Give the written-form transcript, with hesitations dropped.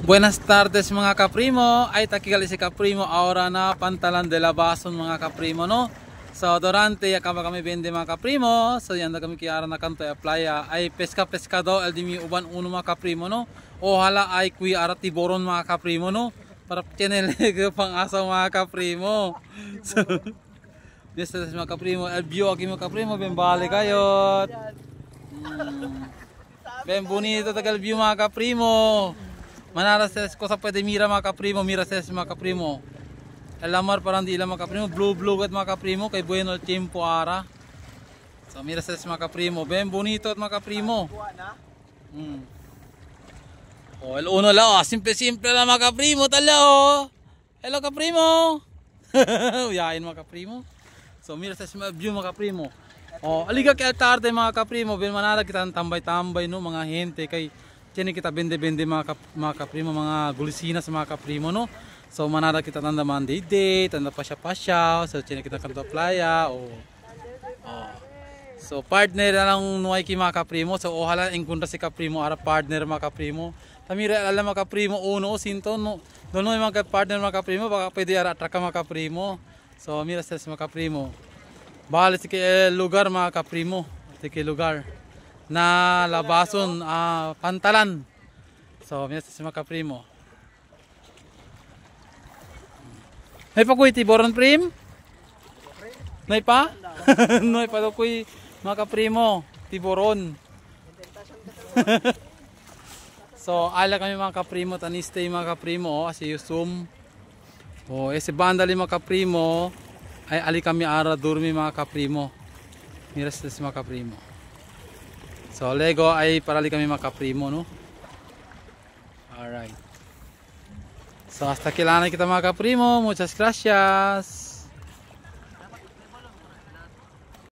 Buenas tardes mga kaprimo, ay takigali si kaprimo ahora na pantalan de la bason mga kaprimo no. So durante yakama kami bende mga kaprimo, so yanda kami kiara na kanto ya playa ay pescado el dimi uban uno mga kaprimo no. Ohala ay kui ara tiboron mga kaprimo no. Para channel ke pang asaw mga kaprimo. So yes mga kaprimo, el view aquí mga kaprimo, ben bale kayot. Ben bonito tagal view mga kaprimo. Manara sa cosa pwede mira mga kaprimo, mira sa mga kaprimo. Alamar parang di ilang mga kaprimo, blue at mga kaprimo, kay bueno el tiempo ara. So mira sa mga kaprimo, ben bonito at mga kaprimo. Oh, el uno la, simple lang mga kaprimo, tala oh. Hello kaprimo. Uyain mga kaprimo. So mira sa mga view mga kaprimo. Oh, aliga kay tarde mga kaprimo, ben manara kita tambay-tambay no mga hente kay tiyan kita bende-bende mga kaprimo, mga gulisina sa mga kaprimo no. So manada kita tanda day, tanda pasya-pasya, so tiyan kita kanto playa o so partner na lang nuay ki mga kaprimo, so ohala encontra si kaprimo ara partner mga kaprimo. Tamira alam mga kaprimo uno o sinto no. Doon may mga partner mga kaprimo, baka pwede ara atraka mga kaprimo. So mira sa mga kaprimo. Bali si lugar mga kaprimo, si lugar na labason pantalan. So mira sa mga kaprimo. May pa kuy tiboron prim? May pa? May pa kuy mga kaprimo tiboron. So ala kami mga kaprimo taniste mga kaprimo asi yusum. Oh ese bandali mga kaprimo ay ali kami ara durmi mga kaprimo. Mira sa mga kaprimo. So Lego ay parali kami mga kaprimo no. Alright. So hasta aquí la kita mga kaprimo. Muchas gracias.